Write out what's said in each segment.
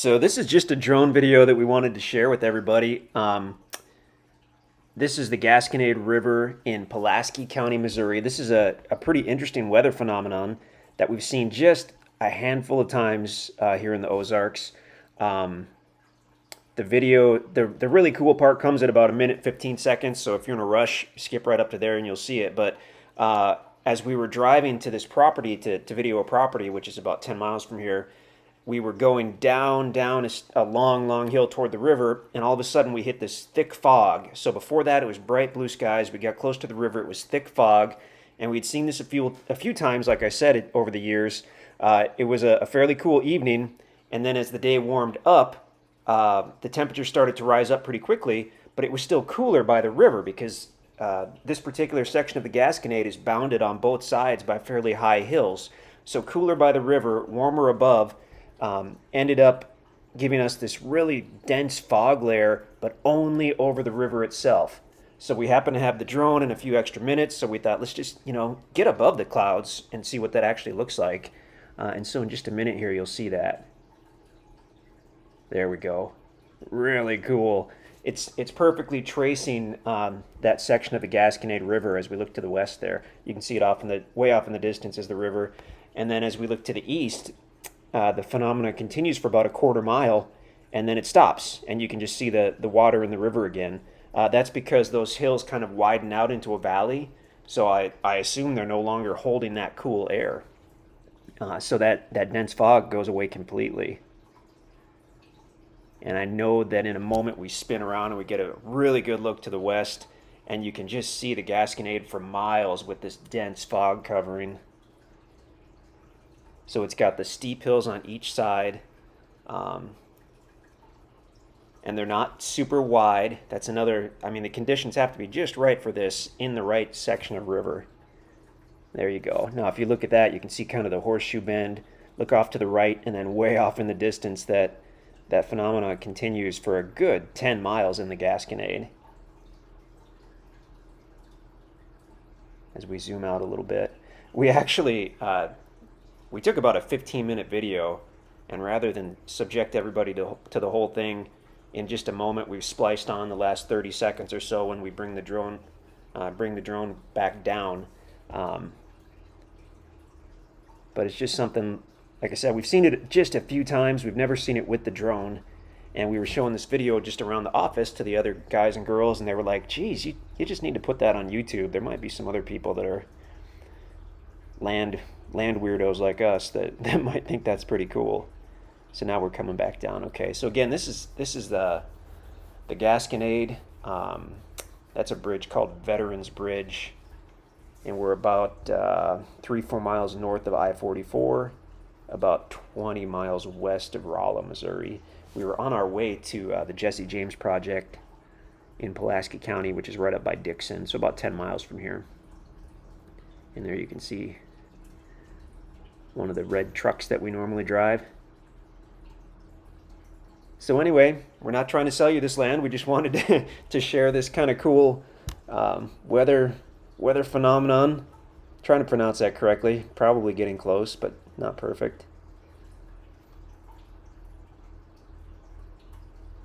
So this is just a drone video that we wanted to share with everybody. This is the Gasconade River in Pulaski County, Missouri. This is a pretty interesting weather phenomenon that we've seen just a handful of times here in the Ozarks. The really cool part comes at about a minute 15 seconds. So if you're in a rush, skip right up to there and you'll see it. But as we were driving to this property to video a property, which is about 10 miles from here, we were going down a long hill toward the river, and all of a sudden we hit this thick fog. So before that, it was bright blue skies. We got close to the river, it was thick fog, and we'd seen this a few times, like I said, over the years. It was a fairly cool evening, and then as the day warmed up, the temperature started to rise up pretty quickly, but it was still cooler by the river because this particular section of the Gasconade is bounded on both sides by fairly high hills. So cooler by the river, warmer above, ended up giving us this really dense fog layer, but only over the river itself. So we happened to have the drone and a few extra minutes, so we thought, let's just, get above the clouds and see what that actually looks like. And so in just a minute here, you'll see that. There we go. Really cool. It's perfectly tracing that section of the Gasconade River as we look to the west there. You can see it way off in the distance as the river. And then as we look to the east, the phenomena continues for about a quarter mile, and then it stops, and you can just see the water in the river again. That's because those hills kind of widen out into a valley, so I assume they're no longer holding that cool air. So that dense fog goes away completely. And I know that in a moment we spin around and we get a really good look to the west, and you can just see the Gasconade for miles with this dense fog covering. So it's got the steep hills on each side, and they're not super wide. That's another, the conditions have to be just right for this in the right section of river. There you go. Now, if you look at that, you can see kind of the horseshoe bend. Look off to the right, and then way off in the distance, that phenomenon continues for a good 10 miles in the Gasconade. As we zoom out a little bit, we actually we took about a 15-minute video, and rather than subject everybody to the whole thing in just a moment, we've spliced on the last 30 seconds or so when we bring the drone back down. But it's just something, like I said, we've seen it just a few times. We've never seen it with the drone. And we were showing this video just around the office to the other guys and girls, and they were like, geez, you just need to put that on YouTube. There might be some other people that are land weirdos like us that might think that's pretty cool. So now we're coming back down. Okay, so again, this is the Gasconade. That's a bridge called Veterans Bridge, and we're about 3-4 miles north of I-44, about 20 miles west of Rolla, Missouri. We were on our way to the Jesse James Project in Pulaski County, which is right up by Dixon, so about 10 miles from here. And there you can see one of the red trucks that we normally drive. So anyway, we're not trying to sell you this land. We just wanted to share this kind of cool weather phenomenon. Trying to pronounce that correctly. Probably getting close, but not perfect.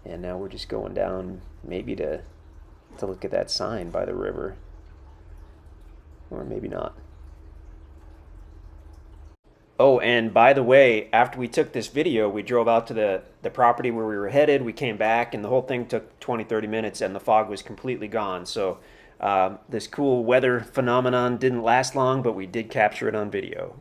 And now we're just going down maybe to look at that sign by the river. Or maybe not. Oh, and by the way, after we took this video, we drove out to the property where we were headed. We came back, and the whole thing took 20-30 minutes, and the fog was completely gone. So this cool weather phenomenon didn't last long, but we did capture it on video.